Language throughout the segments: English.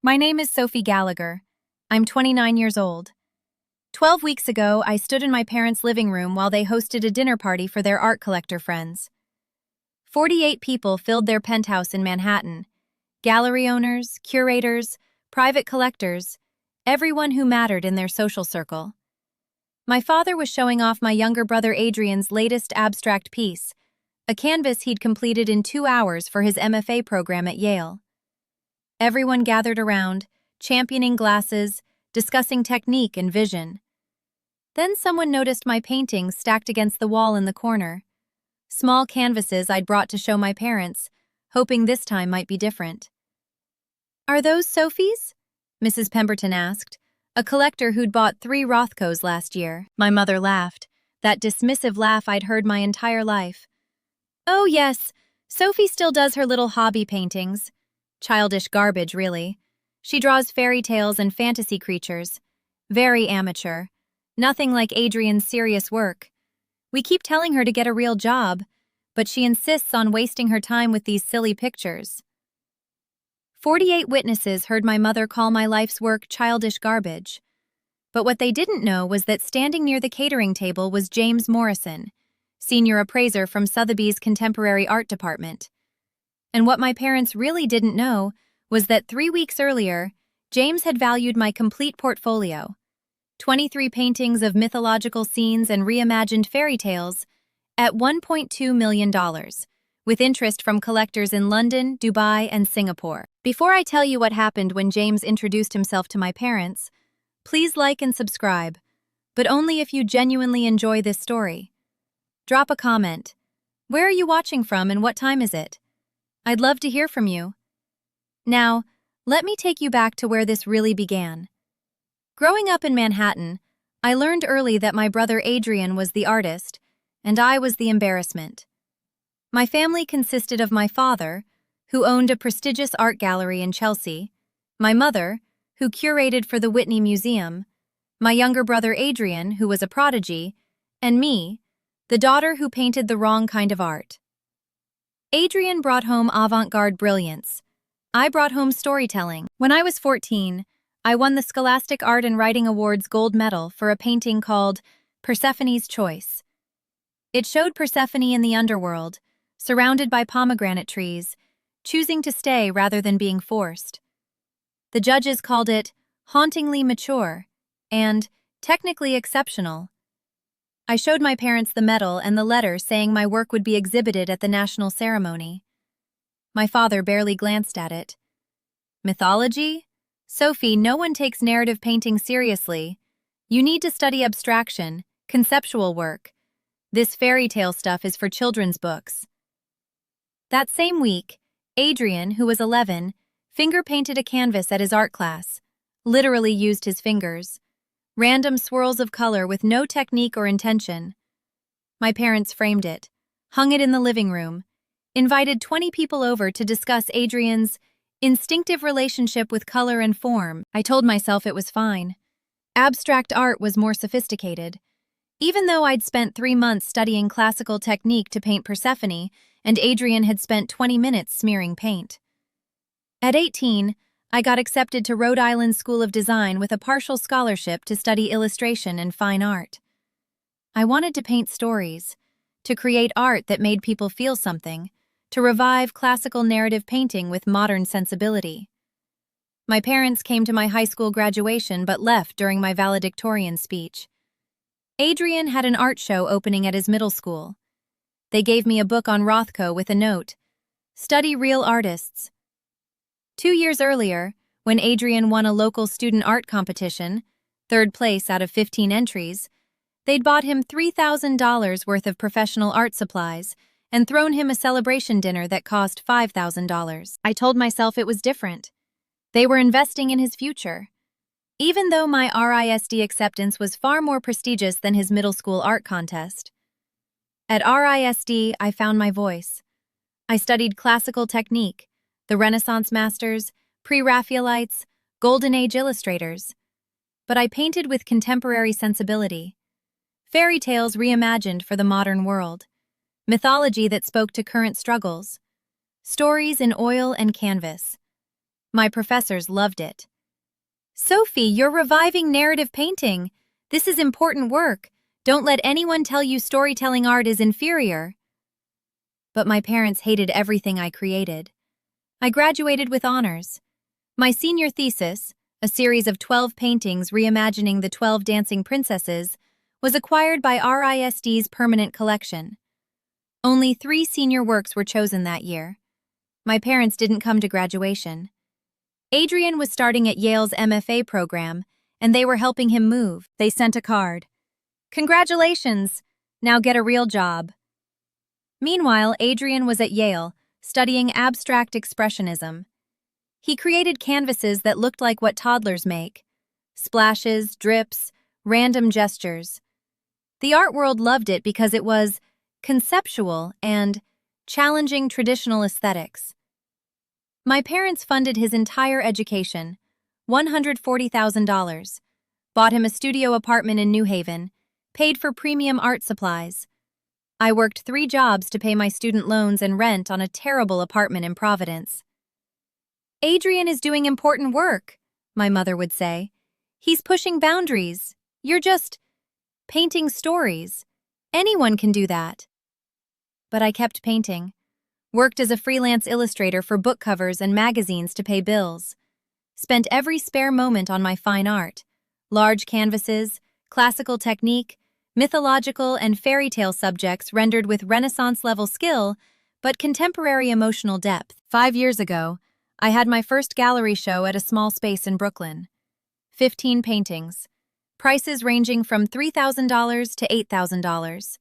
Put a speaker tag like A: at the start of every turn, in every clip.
A: My name is Sophie Gallagher. I'm 29 years old. 12 weeks ago, I stood in my parents' living room while they hosted a dinner party for their art collector friends. 48 people filled their penthouse in Manhattan. Gallery owners, curators, private collectors, everyone who mattered in their social circle. My father was showing off my younger brother Adrian's latest abstract piece, a canvas he'd completed in 2 hours for his MFA program at Yale. Everyone gathered around, championing glasses, discussing technique and vision. Then someone noticed my paintings stacked against the wall in the corner. Small canvases I'd brought to show my parents, hoping this time might be different. "Are those Sophie's?" Mrs. Pemberton asked, a collector who'd bought 3 Rothkos last year. My mother laughed, that dismissive laugh I'd heard my entire life. "Oh yes, Sophie still does her little hobby paintings. Childish garbage, really. She draws fairy tales and fantasy creatures. Very amateur. Nothing like Adrian's serious work. We keep telling her to get a real job, but she insists on wasting her time with these silly pictures." 48 witnesses heard my mother call my life's work childish garbage. But what they didn't know was that standing near the catering table was James Morrison, senior appraiser from Sotheby's contemporary art department. And what my parents really didn't know was that 3 weeks earlier, James had valued my complete portfolio, 23 paintings of mythological scenes and reimagined fairy tales, at $1.2 million, with interest from collectors in London, Dubai, and Singapore. Before I tell you what happened when James introduced himself to my parents, please like and subscribe, but only if you genuinely enjoy this story. Drop a comment. Where are you watching from and what time is it? I'd love to hear from you. Now, let me take you back to where this really began. Growing up in Manhattan, I learned early that my brother Adrian was the artist, and I was the embarrassment. My family consisted of my father, who owned a prestigious art gallery in Chelsea, my mother, who curated for the Whitney Museum, my younger brother Adrian, who was a prodigy, and me, the daughter who painted the wrong kind of art. Adrian brought home avant-garde brilliance. I brought home storytelling. When I was 14, I won the Scholastic Art and Writing Awards gold medal for a painting called Persephone's Choice. It showed Persephone in the underworld, surrounded by pomegranate trees, choosing to stay rather than being forced. The judges called it hauntingly mature and technically exceptional. I showed my parents the medal and the letter saying my work would be exhibited at the national ceremony. My father barely glanced at it. "Mythology? Sophie, no one takes narrative painting seriously. You need to study abstraction, conceptual work. This fairy tale stuff is for children's books." That same week, Adrian, who was 11, finger-painted a canvas at his art class, literally used his fingers. Random swirls of color with no technique or intention. My parents framed it, hung it in the living room, invited 20 people over to discuss Adrian's instinctive relationship with color and form. I told myself it was fine. Abstract art was more sophisticated. Even though I'd spent 3 months studying classical technique to paint Persephone, and Adrian had spent 20 minutes smearing paint. At 18, I got accepted to Rhode Island School of Design with a partial scholarship to study illustration and fine art. I wanted to paint stories, to create art that made people feel something, to revive classical narrative painting with modern sensibility. My parents came to my high school graduation but left during my valedictorian speech. Adrian had an art show opening at his middle school. They gave me a book on Rothko with a note, "Study real artists." 2 years earlier, when Adrian won a local student art competition, 3rd place out of 15 entries, they'd bought him $3,000 worth of professional art supplies and thrown him a celebration dinner that cost $5,000. I told myself it was different. They were investing in his future. Even though my RISD acceptance was far more prestigious than his middle school art contest. At RISD, I found my voice. I studied classical technique, the Renaissance masters, pre-Raphaelites, Golden Age illustrators. But I painted with contemporary sensibility. Fairy tales reimagined for the modern world. Mythology that spoke to current struggles. Stories in oil and canvas. My professors loved it. "Sophie, you're reviving narrative painting. This is important work. Don't let anyone tell you storytelling art is inferior." But my parents hated everything I created. I graduated with honors. My senior thesis, a series of 12 paintings reimagining the 12 dancing princesses, was acquired by RISD's permanent collection. Only 3 senior works were chosen that year. My parents didn't come to graduation. Adrian was starting at Yale's MFA program, and they were helping him move. They sent a card. "Congratulations! Now get a real job." Meanwhile, Adrian was at Yale, studying abstract expressionism. He created canvases that looked like what toddlers make: splashes, drips, random gestures. The art world loved it because it was conceptual and challenging traditional aesthetics. My parents funded his entire education, $140,000, bought him a studio apartment in New Haven, paid for premium art supplies. I worked 3 jobs to pay my student loans and rent on a terrible apartment in Providence. "Adrian is doing important work," my mother would say. "He's pushing boundaries. You're just painting stories. Anyone can do that." But I kept painting. Worked as a freelance illustrator for book covers and magazines to pay bills. Spent every spare moment on my fine art: large canvases, classical technique, mythological and fairy tale subjects rendered with Renaissance-level skill, but contemporary emotional depth. 5 years ago, I had my first gallery show at a small space in Brooklyn. 15 paintings, prices ranging from $3,000 to $8,000.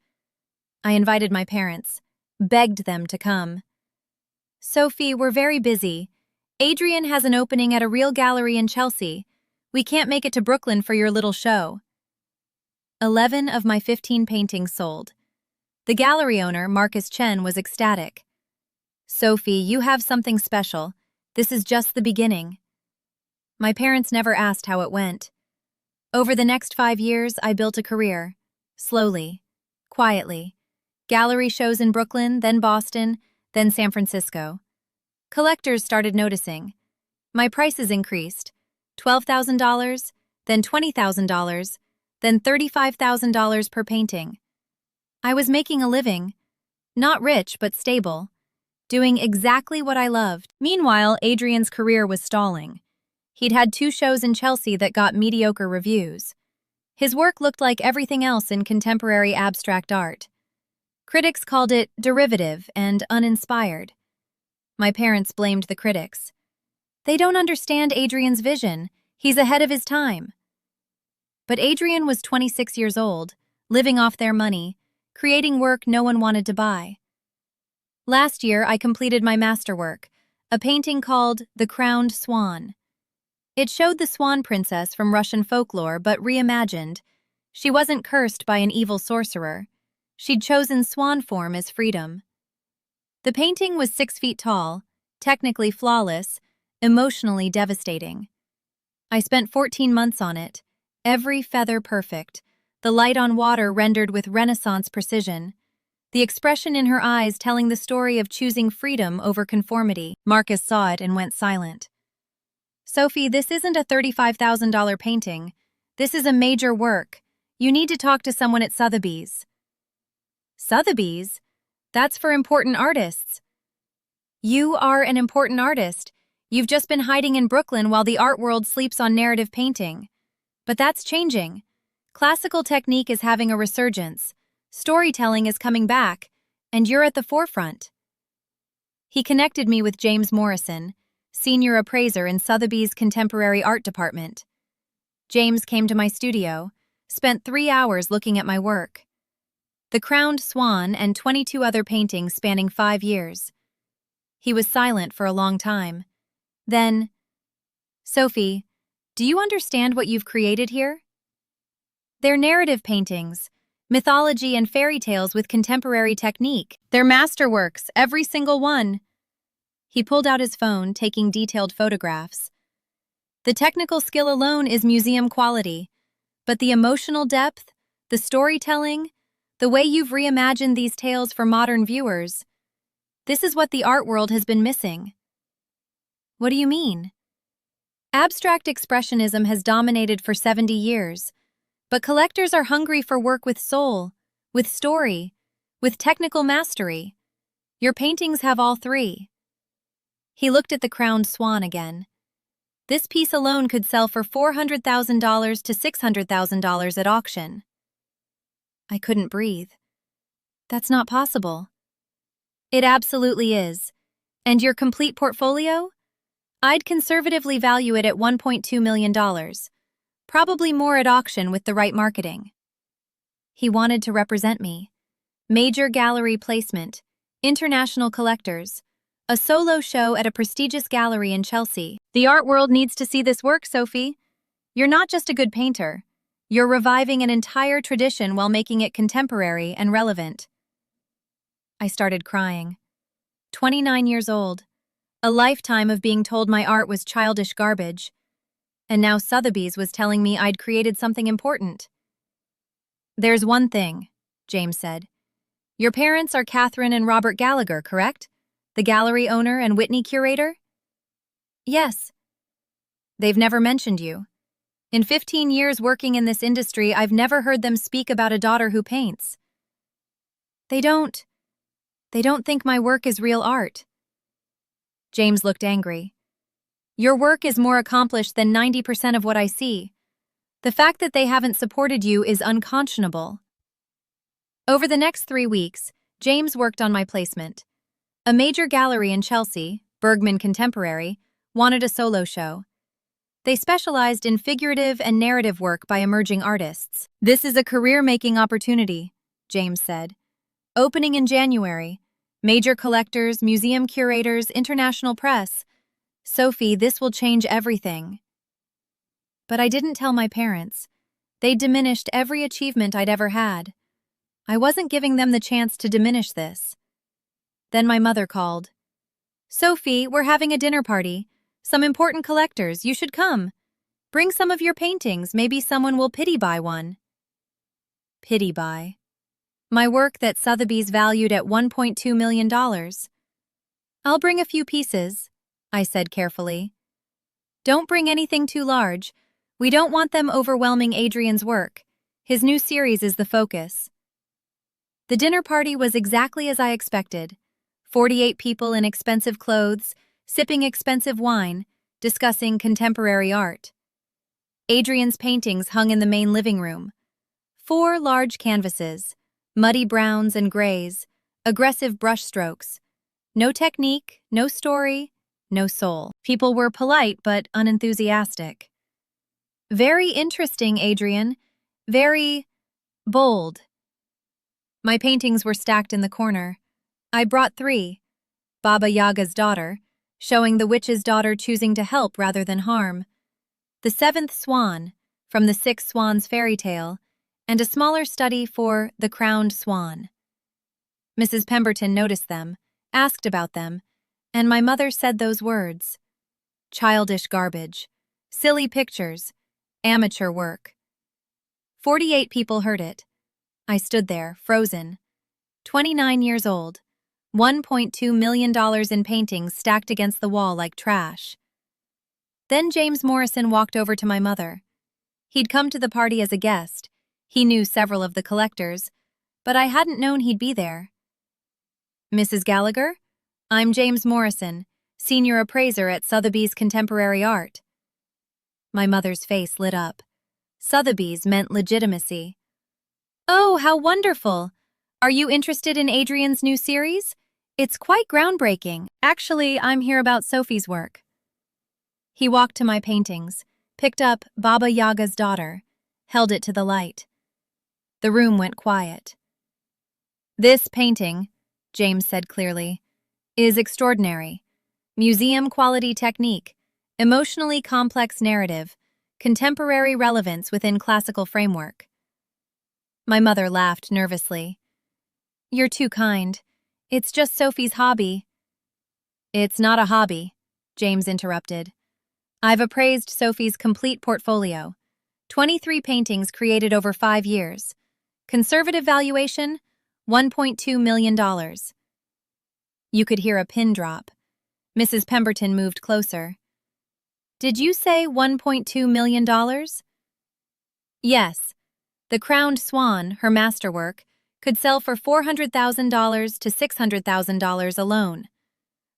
A: I invited my parents, begged them to come. "Sophie, we're very busy. Adrian has an opening at a real gallery in Chelsea. We can't make it to Brooklyn for your little show." 11 of my 15 paintings sold. The gallery owner, Marcus Chen, was ecstatic. "Sophie, you have something special. This is just the beginning." My parents never asked how it went. Over the next 5 years, I built a career. Slowly, quietly. Gallery shows in Brooklyn, then Boston, then San Francisco. Collectors started noticing. My prices increased. $12,000, then $20,000, then $35,000 per painting. I was making a living. Not rich, but stable. Doing exactly what I loved. Meanwhile, Adrian's career was stalling. He'd had 2 shows in Chelsea that got mediocre reviews. His work looked like everything else in contemporary abstract art. Critics called it derivative and uninspired. My parents blamed the critics. "They don't understand Adrian's vision. He's ahead of his time." But Adrian was 26 years old, living off their money, creating work no one wanted to buy. Last year, I completed my masterwork, a painting called The Crowned Swan. It showed the swan princess from Russian folklore, but reimagined. She wasn't cursed by an evil sorcerer. She'd chosen swan form as freedom. The painting was 6 feet tall, technically flawless, emotionally devastating. I spent 14 months on it, every feather perfect, the light on water rendered with Renaissance precision, the expression in her eyes telling the story of choosing freedom over conformity. Marcus saw it and went silent. "Sophie, this isn't a $35,000 painting. This is a major work. You need to talk to someone at Sotheby's." "Sotheby's? That's for important artists." "You are an important artist. You've just been hiding in Brooklyn while the art world sleeps on narrative painting. But that's changing. Classical technique is having a resurgence. Storytelling is coming back, and you're at the forefront." He connected me with James Morrison, senior appraiser in Sotheby's contemporary art department. James came to my studio, spent 3 hours looking at my work. The Crowned Swan and 22 other paintings spanning 5 years. He was silent for a long time. Then, "Sophie, do you understand what you've created here? They're narrative paintings, mythology and fairy tales with contemporary technique. They're masterworks, every single one." He pulled out his phone, taking detailed photographs. "The technical skill alone is museum quality, but the emotional depth, the storytelling, the way you've reimagined these tales for modern viewers, this is what the art world has been missing." "What do you mean?" Abstract expressionism has dominated for 70 years, but collectors are hungry for work with soul, with story, with technical mastery. Your paintings have all three. He looked at the crowned swan again. This piece alone could sell for $400,000 to $600,000 at auction. I couldn't breathe. That's not possible. It absolutely is. And your complete portfolio? I'd conservatively value it at $1.2 million. Probably more at auction with the right marketing. He wanted to represent me. Major gallery placement, international collectors, a solo show at a prestigious gallery in Chelsea. The art world needs to see this work, Sophie. You're not just a good painter. You're reviving an entire tradition while making it contemporary and relevant. I started crying. 29 years old. A lifetime of being told my art was childish garbage. And now Sotheby's was telling me I'd created something important. There's one thing, James said. Your parents are Catherine and Robert Gallagher, correct? The gallery owner and Whitney curator? Yes. They've never mentioned you. In 15 years working in this industry, I've never heard them speak about a daughter who paints. They don't think my work is real art. James looked angry. Your work is more accomplished than 90% of what I see. The fact that they haven't supported you is unconscionable. Over the next 3 weeks, James worked on my placement. A major gallery in Chelsea, Bergman Contemporary, wanted a solo show. They specialized in figurative and narrative work by emerging artists. This is a career-making opportunity, James said. Opening in January. Major collectors, museum curators, international press. Sophie, this will change everything. But I didn't tell my parents. They diminished every achievement I'd ever had. I wasn't giving them the chance to diminish this. Then my mother called. Sophie, we're having a dinner party. Some important collectors, you should come. Bring some of your paintings, maybe someone will pity buy one. Pity buy. My work that Sotheby's valued at $1.2 million. I'll bring a few pieces, I said carefully. Don't bring anything too large. We don't want them overwhelming Adrian's work. His new series is the focus. The dinner party was exactly as I expected. 48 people in expensive clothes, sipping expensive wine, discussing contemporary art. Adrian's paintings hung in the main living room. 4 large canvases, muddy browns and grays, aggressive brushstrokes. No technique, no story, no soul. People were polite but unenthusiastic. Very interesting, Adrian. Very bold. My paintings were stacked in the corner. I brought 3. Baba Yaga's daughter, showing the witch's daughter choosing to help rather than harm. The 7th swan, from the 6 Swans fairy tale, and a smaller study for The Crowned Swan. Mrs. Pemberton noticed them, asked about them, and my mother said those words. Childish garbage. Silly pictures. Amateur work. 48 people heard it. I stood there, frozen. 29 years old. $1.2 million in paintings stacked against the wall like trash. Then James Morrison walked over to my mother. He'd come to the party as a guest. He knew several of the collectors, but I hadn't known he'd be there. Mrs. Gallagher? I'm James Morrison, senior appraiser at Sotheby's Contemporary Art. My mother's face lit up. Sotheby's meant legitimacy. Oh, how wonderful! Are you interested in Adrian's new series? It's quite groundbreaking. Actually, I'm here about Sophie's work. He walked to my paintings, picked up Baba Yaga's daughter, held it to the light. The room went quiet. This painting, James said clearly, is extraordinary. Museum-quality technique, emotionally complex narrative, contemporary relevance within classical framework. My mother laughed nervously. You're too kind. It's just Sophie's hobby. It's not a hobby, James interrupted. I've appraised Sophie's complete portfolio. 23 paintings created over 5 years. Conservative valuation, $1.2 million. You could hear a pin drop. Mrs. Pemberton moved closer. Did you say $1.2 million? Yes. The crowned swan, her masterwork, could sell for $400,000 to $600,000 alone.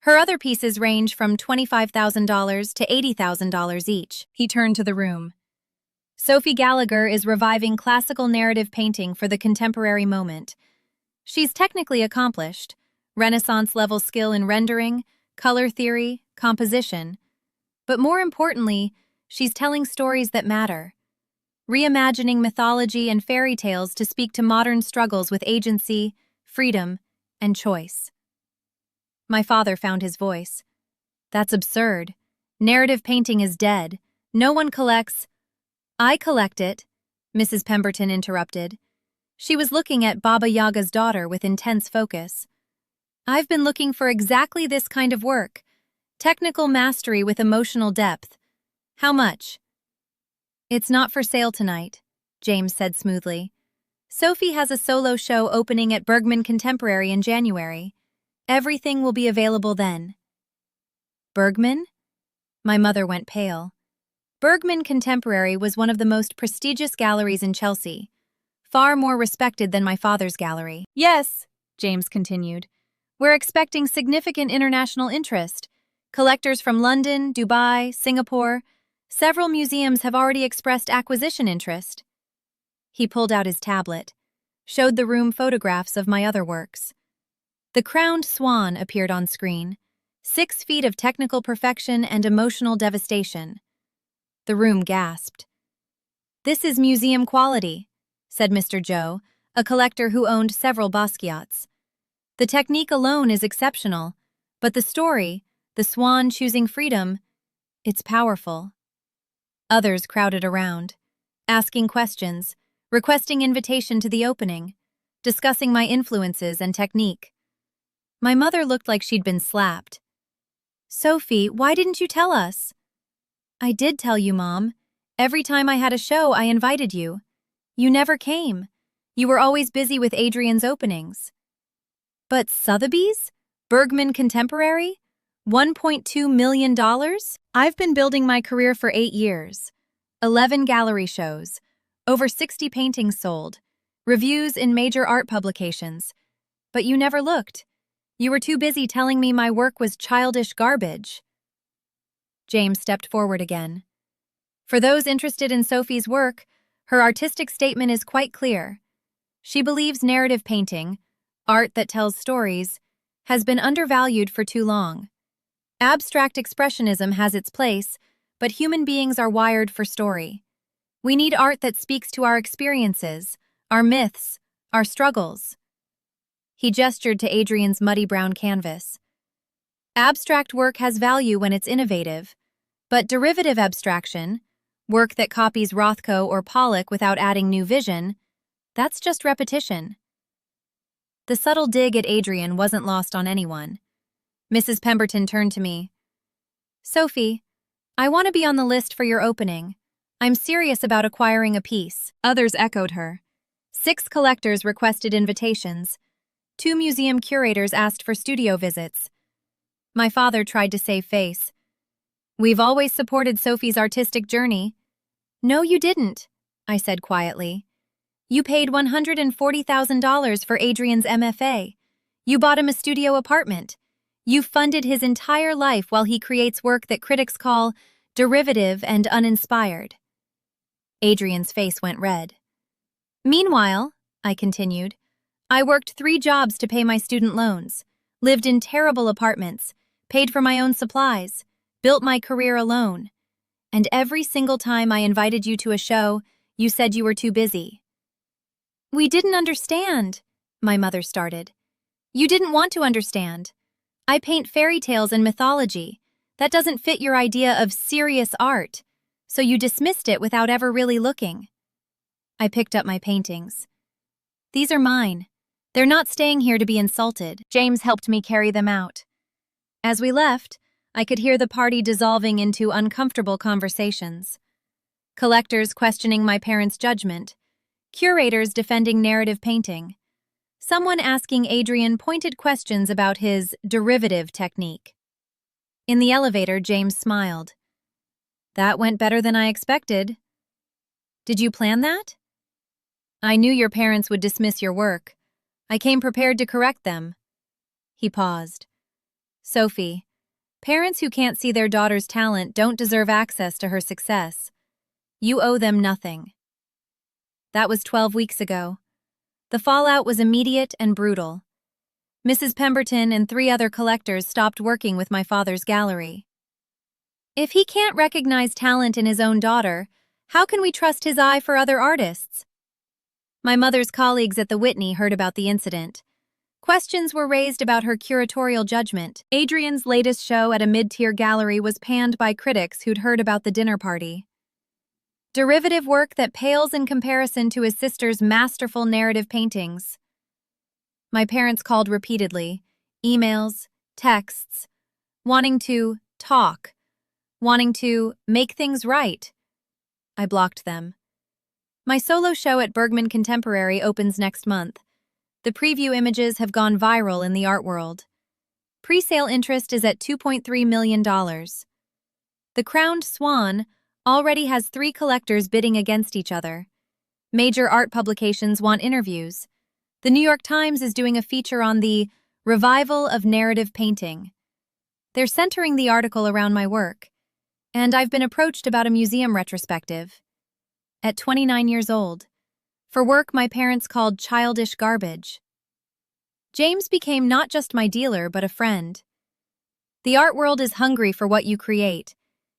A: Her other pieces range from $25,000 to $80,000 each. He turned to the room. Sophie Gallagher is reviving classical narrative painting for the contemporary moment. She's technically accomplished, Renaissance-level skill in rendering, color theory, composition. But more importantly, she's telling stories that matter. Reimagining mythology and fairy tales to speak to modern struggles with agency, freedom, and choice. My father found his voice. That's absurd. Narrative painting is dead. No one collects. I collect it, Mrs. Pemberton interrupted. She was looking at Baba Yaga's daughter with intense focus. I've been looking for exactly this kind of work. Technical mastery with emotional depth. How much? It's not for sale tonight, James said smoothly. Sophie has a solo show opening at Bergman Contemporary in January. Everything will be available then. Bergman? My mother went pale. Bergman Contemporary was one of the most prestigious galleries in Chelsea, far more respected than my father's gallery. Yes, James continued. We're expecting significant international interest. Collectors from London, Dubai, Singapore. Several museums have already expressed acquisition interest. He pulled out his tablet, showed the room photographs of my other works. The crowned swan appeared on screen, 6 feet of technical perfection and emotional devastation. The room gasped. This is museum quality, said Mr. Joe, a collector who owned several Basquiats. The technique alone is exceptional, but the story, the swan choosing freedom, it's powerful. Others crowded around, asking questions, requesting invitation to the opening, discussing my influences and technique. My mother looked like she'd been slapped. Sophie, why didn't you tell us? I did tell you, Mom. Every time I had a show, I invited you. You never came. You were always busy with Adrian's openings. But Sotheby's? Bergman Contemporary? $1.2 million? I've been building my career for 8 years. 11 gallery shows, over 60 paintings sold, reviews in major art publications. But you never looked. You were too busy telling me my work was childish garbage. James stepped forward again. For those interested in Sophie's work, her artistic statement is quite clear. She believes narrative painting, art that tells stories, has been undervalued for too long. Abstract expressionism has its place, but human beings are wired for story. We need art that speaks to our experiences, our myths, our struggles. He gestured to Adrian's muddy brown canvas. Abstract work has value when it's innovative, but derivative abstraction, work that copies Rothko or Pollock without adding new vision, that's just repetition. The subtle dig at Adrian wasn't lost on anyone. Mrs. Pemberton turned to me. Sophie, I want to be on the list for your opening. I'm serious about acquiring a piece. Others echoed her. 6 collectors requested invitations. 2 museum curators asked for studio visits. My father tried to save face. We've always supported Sophie's artistic journey. No, you didn't, I said quietly. You paid $140,000 for Adrian's MFA. You bought him a studio apartment. You've funded his entire life while he creates work that critics call derivative and uninspired. Adrian's face went red. Meanwhile, I continued, I worked 3 jobs to pay my student loans, lived in terrible apartments, paid for my own supplies, built my career alone. And every single time I invited you to a show, you said you were too busy. We didn't understand, my mother started. You didn't want to understand. I paint fairy tales and mythology. That doesn't fit your idea of serious art, so you dismissed it without ever really looking. I picked up my paintings. These are mine. They're not staying here to be insulted. James helped me carry them out. As we left, I could hear the party dissolving into uncomfortable conversations. Collectors questioning my parents' judgment, curators defending narrative painting, someone asking Adrian pointed questions about his derivative technique. In the elevator, James smiled. That went better than I expected. Did you plan that? I knew your parents would dismiss your work. I came prepared to correct them. He paused. Sophie, parents who can't see their daughter's talent don't deserve access to her success. You owe them nothing. That was 12 weeks ago. The fallout was immediate and brutal. Mrs. Pemberton and 3 other collectors stopped working with my father's gallery. If he can't recognize talent in his own daughter, how can we trust his eye for other artists? My mother's colleagues at the Whitney heard about the incident. Questions were raised about her curatorial judgment. Adrian's latest show at a mid-tier gallery was panned by critics who'd heard about the dinner party. Derivative work that pales in comparison to his sister's masterful narrative paintings. My parents called repeatedly, emails, texts, wanting to talk, wanting to make things right. I blocked them. My solo show at Bergman Contemporary opens next month. The preview images have gone viral in the art world. Pre-sale interest is at $2.3 million. The Crowned Swan already has 3 collectors bidding against each other. Major art publications want interviews. The New York Times is doing a feature on the revival of narrative painting. They're centering the article around my work, and I've been approached about a museum retrospective. At 29 years old, for work my parents called childish garbage. James became not just my dealer, but a friend. The art world is hungry for what you create.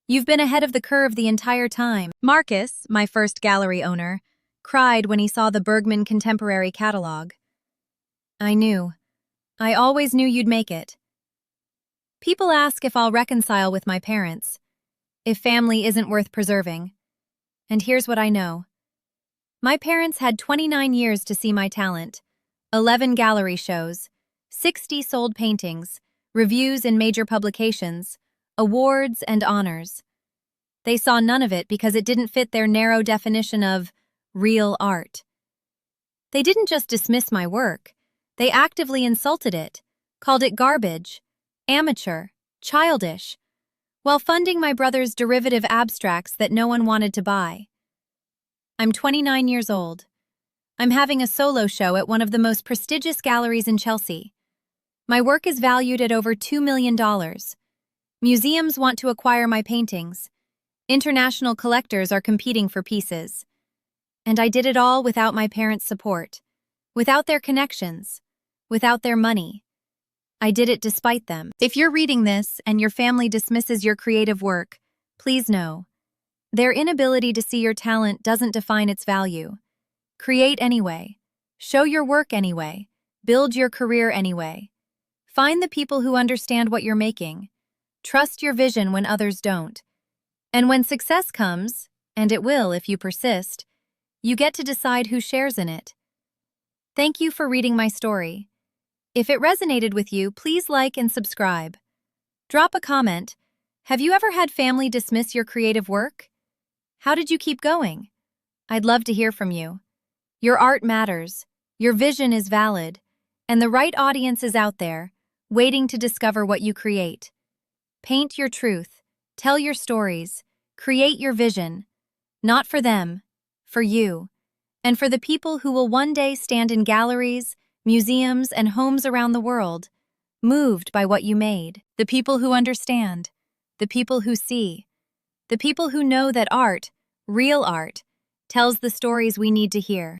A: You've been ahead of the curve the entire time. Marcus, my first gallery owner, cried when he saw the Bergman Contemporary catalog. I knew. I always knew you'd make it. People ask if I'll reconcile with my parents, if family isn't worth preserving. And here's what I know. My parents had 29 years to see my talent, 11 gallery shows, 60 sold paintings, reviews in major publications, awards and honors. They saw none of it because it didn't fit their narrow definition of real art. They didn't just dismiss my work. They actively insulted it, called it garbage, amateur, childish, while funding my brother's derivative abstracts that no one wanted to buy. I'm 29 years old. I'm having a solo show at one of the most prestigious galleries in Chelsea. My work is valued at over $2 million. Museums want to acquire my paintings. International collectors are competing for pieces. And I did it all without my parents' support, without their connections, without their money. I did it despite them. If you're reading this and your family dismisses your creative work, please know, their inability to see your talent doesn't define its value. Create anyway. Show your work anyway. Build your career anyway. Find the people who understand what you're making. Trust your vision when others don't. And when success comes, and it will if you persist, you get to decide who shares in it. Thank you for reading my story. If it resonated with you, please like and subscribe. Drop a comment. Have you ever had family dismiss your creative work? How did you keep going? I'd love to hear from you. Your art matters, your vision is valid, and the right audience is out there, waiting to discover what you create. Paint your truth, tell your stories, create your vision. Not for them, for you, and for the people who will one day stand in galleries, museums, and homes around the world, moved by what you made. The people who understand, the people who see, the people who know that art, real art, tells the stories we need to hear.